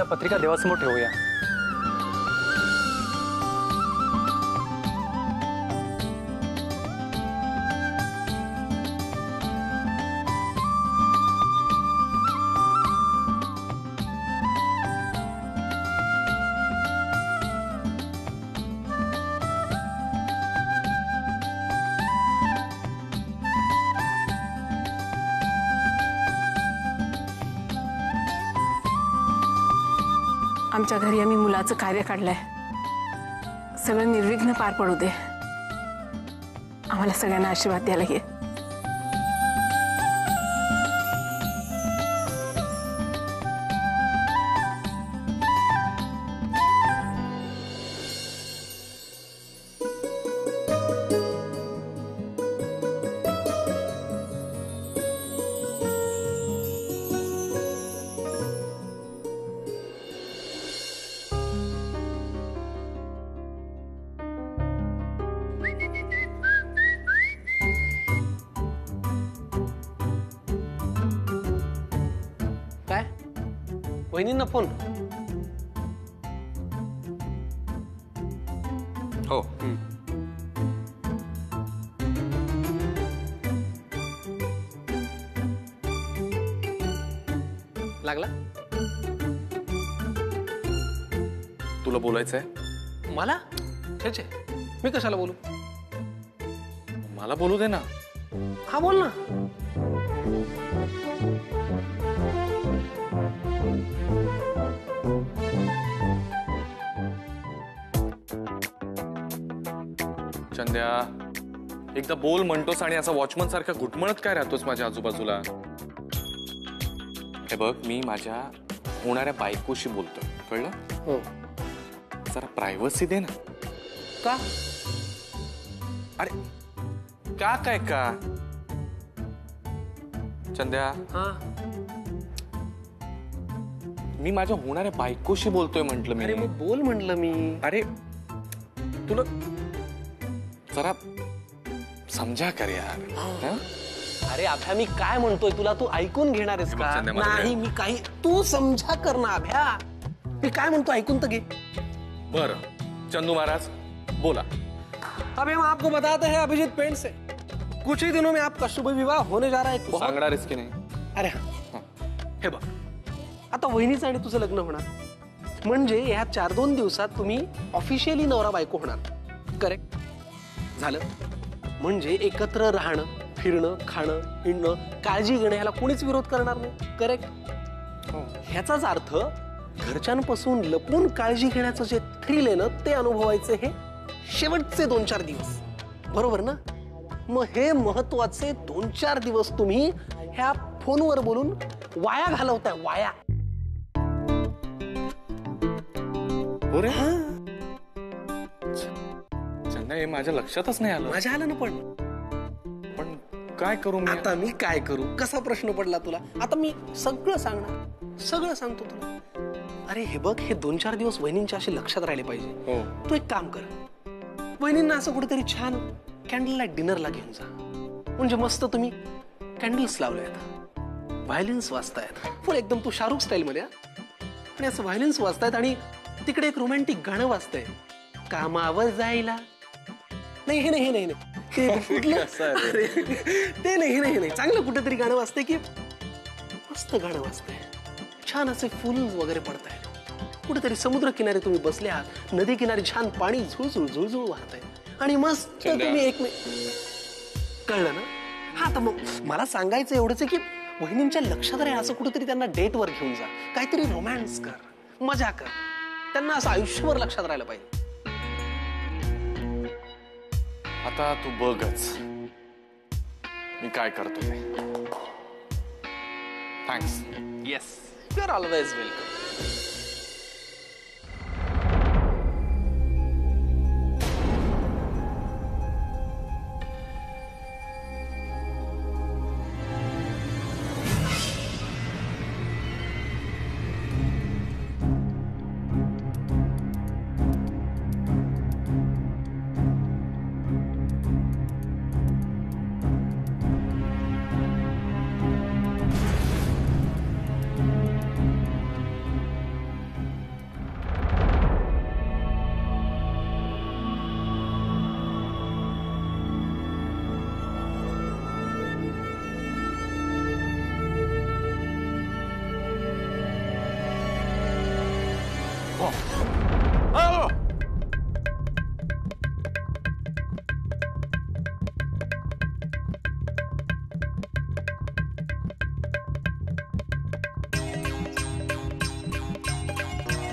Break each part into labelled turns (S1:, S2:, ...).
S1: आता पत्रिका देवासमोर ठेवूया.
S2: आमच्या घरी आम्ही मुलाचं कार्य काढलंय. सगळं निर्विघ्न पार पडू दे. आम्हाला सगळ्यांना आशीर्वाद द्यायला ये.
S3: वहिनींना फोन.
S4: हो.
S3: लागला.
S4: तुला बोलायचंय?
S3: मला? छे छे, मी कशाला बोलू?
S4: मला बोलू दे ना.
S3: हा बोल ना.
S4: चंद्या, एकदा बोल म्हणतोस आणि असा वॉचमन सारखा घुटमळत काय राहतोस माझ्या आजूबाजूला? हे बघ, मी माझ्या होणाऱ्या बायकोशी बोलतोय, कळलं?
S3: हो.
S4: जरा प्रायव्हसी दे ना.
S3: का?
S4: अरे का काय का चंद्या,
S3: हा,
S4: मी माझ्या होणाऱ्या बायकोशी बोलतोय म्हंटल मी.
S3: अरे मग बोल म्हटलं मी.
S4: अरे तुला जरा समजा कर यार.
S3: अरे अभ्या, मी काय म्हणतोय तुला तू ऐकून घेणार आहेस का? नाही, मी काही, तू समजा कर ना अभ्या. मी काय म्हणतो ऐकून तर घे.
S4: बर चंदू महाराज बोला.
S3: अबे हम आपको बताते हैं अभिजीत पेंट से कुछ ही दिनों में आपका शुभ विवाह होने जा रहा है.
S4: सांगणार आहेस की नाही?
S3: अरे हे बघ, आता वहिनीचं आणि तुझं लग्न होणार म्हणजे या 4-2 दिवसात तुम्ही ऑफिशियली नवरा बायको होणार. करेक्ट झालं. म्हणजे एकत्र राहणं, फिरणं, खाणं, हिंडणं, काळजी घेणं ह्याला कोणीच विरोध करणार नाही. करेक्ट. ह्याचाच अर्थ घरच्यांपासून लपून काळजी घेण्याचं जे थ्रिल आहे ना, ते अनुभवायचे हे शेवटचे 2-4 दिवस. बरोबर ना? मग हे महत्वाचे 2-4 दिवस तुम्ही ह्या फोनवर बोलून वाया घालवताय. वाया.
S4: हो रे. चंद्या, हे माझ्या लक्षातच नाही आलं.
S3: माझ्या आलं ना.
S4: पण काय करू मी
S3: आता? मी काय करू? कसा प्रश्न पडला तुला? आता मी सगळं सांगणार, सगळं सांगतो तुला. अरे हे बघ, हे 2-4 दिवस वहिनींच्या असे लक्षात राहिले पाहिजे.
S4: हो.
S3: तू एक काम कर, वहिनींना असं कुठेतरी छान कॅन्डल लाईट डिनरला घेऊन जा. म्हणजे मस्त तुम्ही कॅन्डल्स लावलेत, व्हायलिन्स वाजतायत, फुल एकदम तू शाहरुख स्टाईल मध्ये. आणि असं व्हायलिन्स वाजतायत आणि तिकडे एक रोमॅन्टिक गाणं वाजतंय, कामावर जायला. नाही हे नाही, हे नाही, ते कुठलं? ते नाही, हे नाही, चांगलं कुठेतरी गाणं वाजतंय की मस्त गाणं वाजतंय, छान असे फुल वगैरे पडताय. कुठेतरी समुद्र किनारी तुम्ही बसले आहात, नदी किनारी छान पाणी झुळझुळ झुळझुळ वाहतंय आणि मस्त तुम्ही कळलं ना? हा, तर मग मला सांगायचं एवढंच आहे की वहिनींच्या लक्षात राहील असं कुठेतरी त्यांना डेटवर घेऊन जा, काहीतरी रोमॅन्स कर, मजा कर. त्यांना असं आयुष्यभर लक्षात राहिलं पाहिजे.
S4: आता तू बघच मी काय करतो ते. Thanks.
S3: Yes, you are always welcome.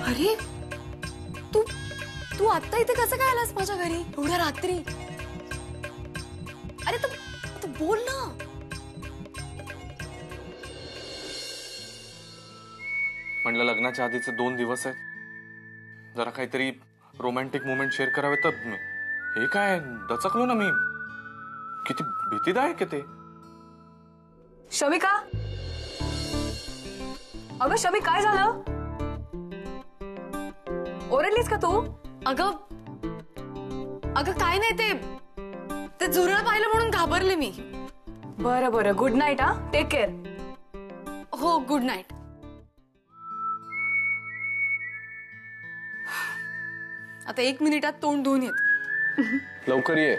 S1: अरे तू तू आता इथे कसं काय आलास माझ्या घरी एवढ्या रात्री? अरे तू तू बोल ना.
S4: म्हणलं लग्नाच्या आधीचे 2 दिवस आहेत, जरा काहीतरी रोमॅन्टिक मोमेंट शेअर करावे. तर हे काय दचकलो ना मी. किती भीतीदायक आहे ते.
S1: शमिका, अगं शमी काय झालं? ओरडलीस का तू? अगं अगं काय नाही, ते झुरळ पाहिलं म्हणून घाबरले मी.
S2: बरं बरं, गुड नाईट. हा, टेक केअर.
S1: हो, गुड नाईट. आता 1 मिनिटात तोंड धुवून येते.
S4: लवकर ये.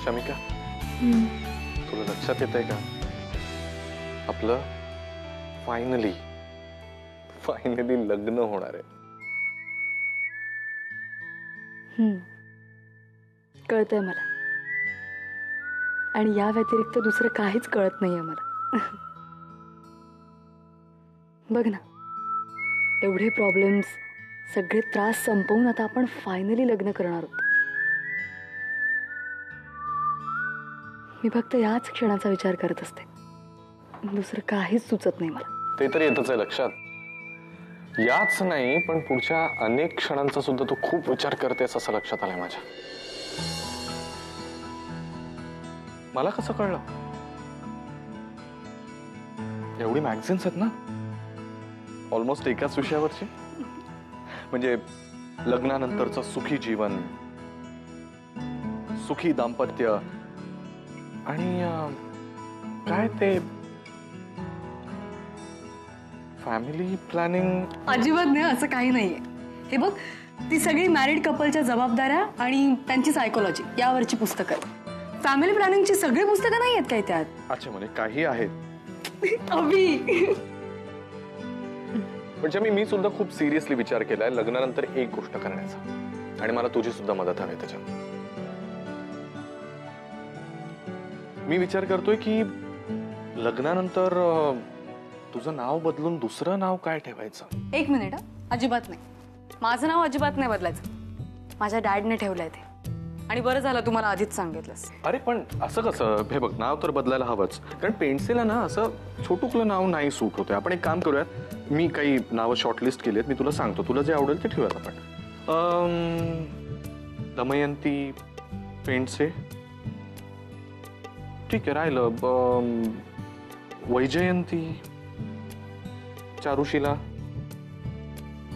S4: शमिका, तुला लक्षात येत आहे का, आपलं फायनली लग्न होणार आहे.
S1: कळतंय मला, आणि या व्यतिरिक्त दुसरं काहीच कळत नाहीये मला. बघ ना, एवढे प्रॉब्लेम्स, सगळे त्रास संपवून आता आपण फायनली लग्न करणार आहोत. मी फक्त याच क्षणाचा विचार करत असते, दुसरं काहीच सुचत नाही मला.
S4: ते तरी येतच आहे लक्षात. याच नाही, पण पुढच्या अनेक क्षणांचा सुद्धा तू खूप विचार करतेस असं लक्षात आलंय माझ्या. मला कसं कळलं? एवढी मॅगझिन्स आहेत ना, ऑलमोस्ट एकाच विषयावरची. म्हणजे लग्नानंतरचं सुखी जीवन, सुखी दाम्पत्य, आणि काय ते फॅमिली प्लॅनिंग.
S1: अजिबात नाही, असं काही नाहीये. हे बघ, ती सगळी मॅरिड कपलच्या जबाबदाऱ्या आणि त्यांची सायकोलॉजी यावरची पुस्तकं आहेत. फॅमिली प्लॅनिंगची सगळी पुस्तकं नाही आहेत काय त्यात?
S4: अच्छा, म्हणजे काही आहेत.
S1: अभि,
S4: म्हणजे मी सुद्धा खूप सिरियसली विचार केलाय लग्नानंतर एक गोष्ट करण्याचा, आणि मला तुझी सुद्धा मदत हवी त्याच्यात. मी विचार करतोय की लग्नानंतर तुझं नाव बदलून दुसरं नाव काय ठेवायचं.
S1: 1 मिनिट. अजिबात नाही, माझं नाव अजिबात नाही बदलायचं. माझ्या डॅडने ठेवलंय ते, आणि बरं झालं तुम्हाला आधीच सांगितलंस.
S4: अरे पण असं कसं? हे बघ, नाव तर बदलायला हवंच, कारण पेन्सिलला ना असं छोटुकलं नाव नाही सूट होतंय. आपण एक काम करूयात, मी काही नावं शॉर्टलिस्ट केली आहेत, मी तुला सांगतो, तुला जे आवडेल ते ठेवूयात आपण. दमयंती पेंडसे, ठीक आहे. राहिलं वैजयंती, चारुशीला,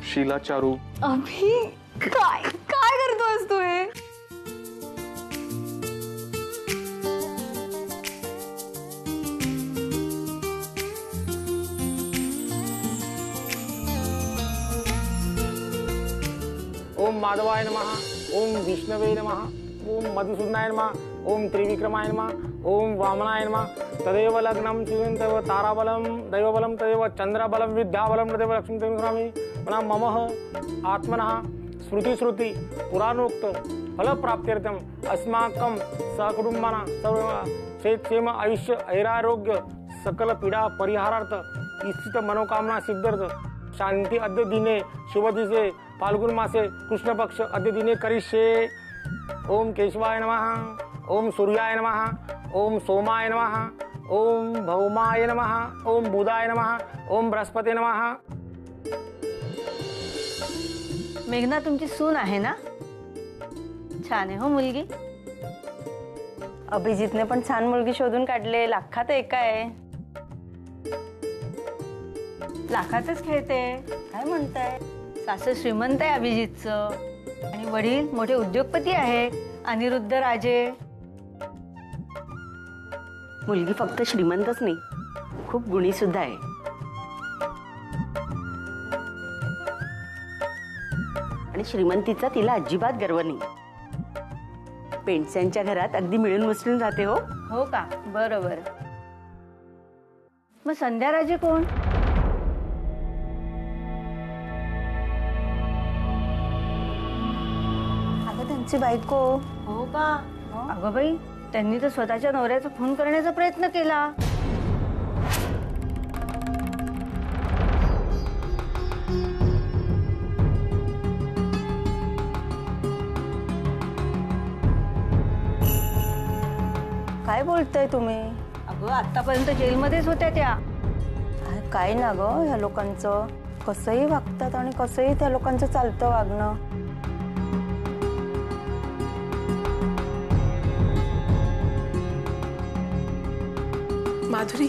S4: शीला चारू.
S1: अभि, काय काय करतोस तू हे?
S3: ओम माधवाय नमः.
S5: ओम विष्णवे नमः, ओम मधुसूदनाय नमः, ओम त्रिविक्रमाय नमः, ओम वामनाय नमः। तदेव लग्नं चिन्तं तदेव ताराबलं दैवबलं तदेव चंद्रबलं विद्याबलं तदेव लक्ष्मी तदेव मम आत्मनः श्रुति पुराणोक्त फलप्राप्त्यर्थम अस्माकं सहकुटुंबाना क्षेम आयुष्य ऐरारोग्य सकल पीडा परिहारार्थ इच्छित मनोकामना सिद्ध्यर्थ शांती अद्य दिने शुभ दिसे फाल्गुन मासे कृष्ण पक्ष अद्य दिने करिष्ये। ओम केशवाय नमः, ओम सूर्याय नमः, ओम सोमाय नमः, ओम भौमाय नमः, ओम बुधाय नमः, ओम बृहस्पते नमः।
S6: मेघना तुमची सून आहे ना? छान आहे हो मुलगी. अभिजितने पण छान मुलगी शोधून काढले. लाखात एक आहे. लाखातच खेळते. काय म्हणताय? सासू श्रीमंत आहे अभिजितचं आणि वडील मोठे उद्योगपती आहे अनिरुद्ध राजे.
S7: मुलगी फक्त श्रीमंतच नाही, खूप गुणी सुद्धा आहे. आणि श्रीमंतीचा तिला अजिबात गर्व नाही. पेंडस्यांच्या घरात अगदी मिळून मिसळून राहते. हो
S6: हो का? बरोबर. मग संध्या राजे कोण?
S8: अगं त्यांची बायको.
S6: हो का? अगं बाई, त्यांनी तर स्वतःच्या नवऱ्याचा खून करण्याचा प्रयत्न केला.
S8: काय बोलताय तुम्ही?
S6: अगं आतापर्यंत जेलमध्येच होत्या त्या.
S8: काय ना ग ह्या लोकांचं, कसंही वागतात आणि कसंही त्या लोकांचं चालतं वागणं.
S2: माधुरी,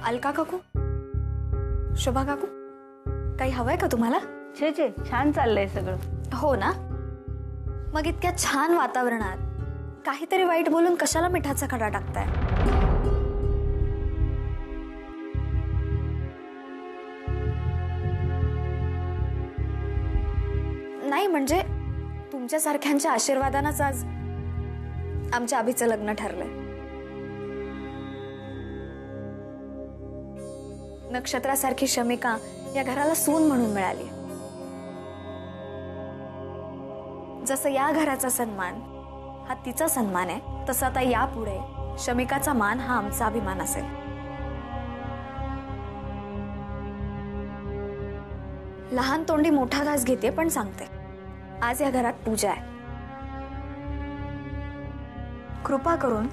S8: अलका काकू, शोभा काकू, काही हवंय का तुम्हाला?
S6: छे छे, छान चाललंय सगळं.
S8: हो ना. मग इतक्या छान वातावरणात काहीतरी वाईट बोलून कशाला मिठाचा खडा टाकताय? नाही म्हणजे तुमच्यासारख्यांच्या आशीर्वादानंच आज आमच्या अभिचं लग्न ठरलंय. नक्षत्रासारखी शमिका या घराला सून म्हणून मिळाली. जसं या घराचा सन्मान हा तिचा सन्मान आहे, तसं आता यापुढे शमिकाचा मान हा आमचा अभिमान असेल. लहान तोंडी मोठा घास घेते, पण सांगते आज या घरात पूजा आहे. कृपा करून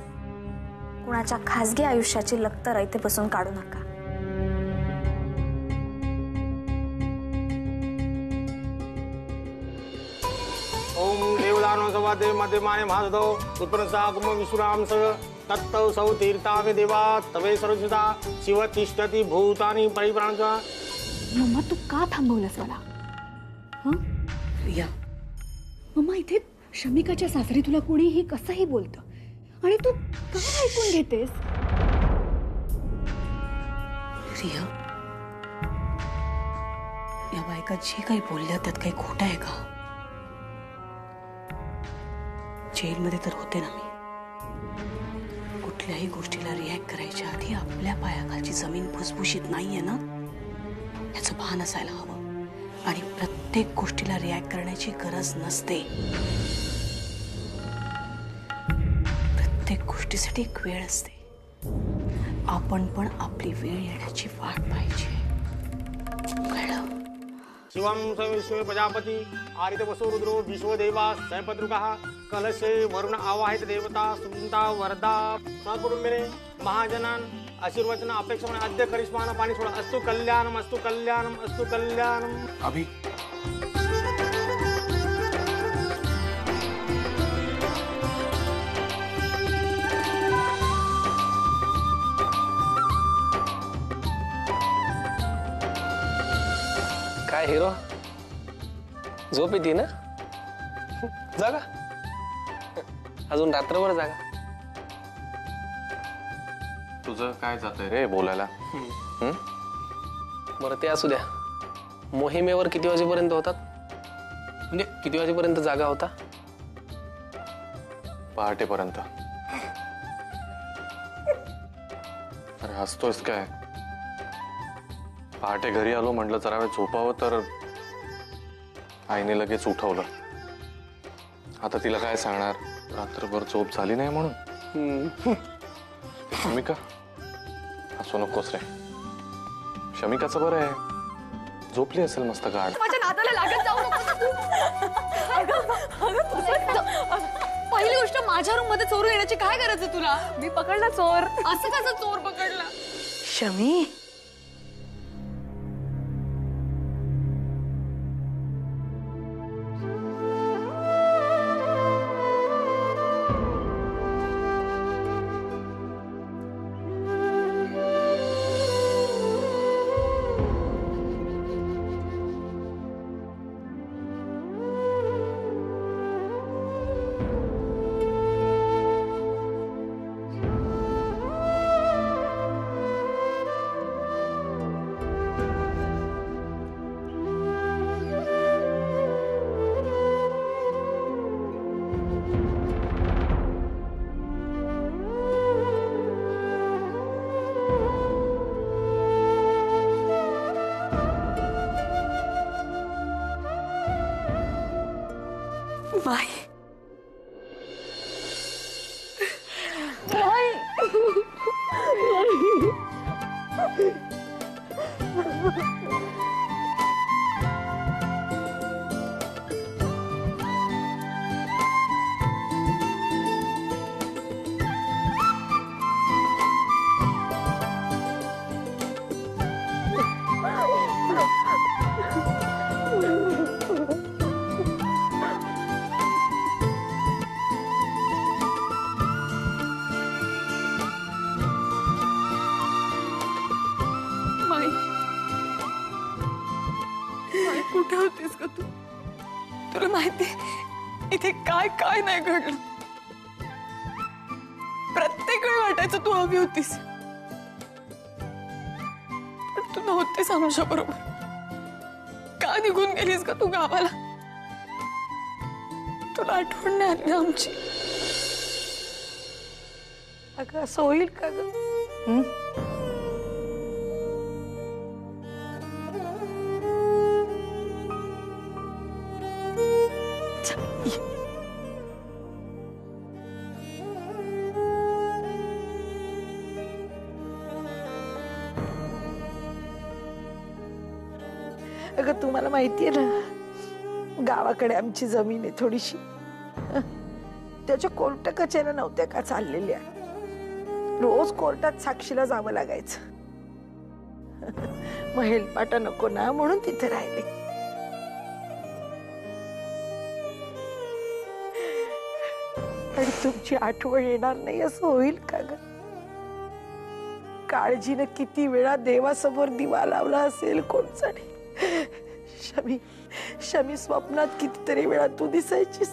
S8: कुणाच्या खासगी आयुष्याची लक्तर इथे बसून काढू नका.
S5: ओम देवदानो सवादे मध्यमाने महादो उत्पन्नसा कुम विश्राम स तत्तव सौ तीर्थावे देवा तवे सर्वसिता शिव तिष्ठती भूतानि परिप्राणचा.
S1: मम्मा तू का थांबवलंस मला?
S7: रिया,
S1: मम्मा इथे शमिकाच्या सासरी तुला कोणीही कसंही बोलतं आणि तू काय ऐकून घेतेस?
S7: रिया, या बायका जे काही बोलल्या त्यात काही खोटं आहे का? जेलमध्ये तर होते ना मी. कुठल्याही गोष्टीला रिॲक्ट करायच्या आधी आपल्या पायाखालची जमीन भुसभुशीत नाहीये ना याचं भान असायला हवं. आणि प्रत्येक गोष्टीला रिॲक्ट करण्याची गरज नसते. प्रत्येक गोष्टीसाठी एक वेळ असते. आपण पण आपली वेळ येण्याची वाट पाहिजे. कळलं?
S5: शिवम सविष्णु प्रजापति आरित वसु रुद्रो विश्वदेवा सैपत्रुकः कलशे वरुण आवाहित देवता सुंता वरदा सकुटुंबिने महाजनान आशीर्वचन अपेक्षा अद्य करिष्मान पाणी सोडा. अस्तु कल्याणम अस्तु कल्याणम अस्तु कल्याणम.
S4: अभि,
S3: काय हिरो, झोप येते ना? जागा अजून रात्रभर जागा.
S4: तुझं काय जातंय रे बोलायला?
S3: बरं ते असू द्या. मोहिमेवर किती वाजेपर्यंत होतात? म्हणजे किती वाजेपर्यंत जागा होता?
S4: पहाटेपर्यंत. अरे हसतोयस काय? पहाटे घरी आलो, म्हटलं जरा वेळ झोपावं, तर आईने लगेच उठवलं. आता तिला काय सांगणार, रात्रभर झोप झाली नाही म्हणून? शमिका हसू नकोस रे. शमिकाचं बरं आहे, झोपली असेल मस्त गाढ.
S1: माझ्या नादाला लागत जाऊ नको. पहिली गोष्ट, माझ्या रूम मध्ये चोरून येण्याची काय गरज आहे तुला? मी पकडला चोर. असं कसं चोर पकडला?
S7: शमी,
S1: माई, कुठे होतीस का तू? तुला माहिती इथे काय काय नाही घडलं. प्रत्येक वेळी वाटायचं तू हवी होतीस, पण तू नव्हतीस आमच्या बरोबर. का निघून गेलीस का तू गावाला? तुला आठवण नाही आली आमची?
S7: अगं असं होईल का ग? अगं तुम्हाला माहितीये ना, गावाकडे आमची जमीन आहे थोडीशी. त्याच्या कोर्ट कचेऱ्या नव्हत्या का चाललेल्या. रोज कोर्टात साक्षीला जावं लागायचं. मग हेलपाटा नको ना म्हणून तिथे राहिले. आणि तुमची आठवण येणार नाही असं होईल का ग? काळजीनं किती वेळा देवासमोर दिवा लावला असेल कोण जाणे. शमी, शमी स्वप्नात कितीतरी वेळा तू दिसायचीस.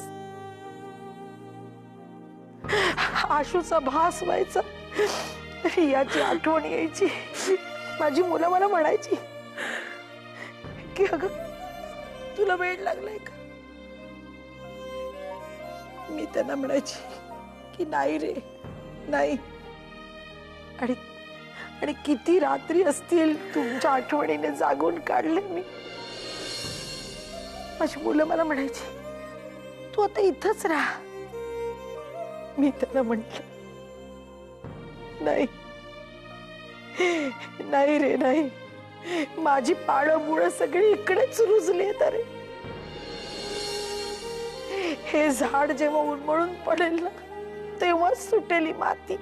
S7: आशूचा भास व्हायचा, याची आठवण यायची. माझी मुलं मला म्हणायची की अगं तुला वेळ लागलाय का? मी त्यांना म्हणायची की नाही रे, नाही. आणि किती रात्री असतील तुमच्या आठवणीने जागून काढले मी. माझी मुलं मला म्हणायची तू आता इथंच राहा. मी त्यांना म्हटलं नाही, नाही रे नाही. माझी पाळं मुळं सगळी इकडेच रुजली आहेत. अरे हे झाड जेव्हा उन्मळून पडेल ना, तेव्हाच सुटेली माती.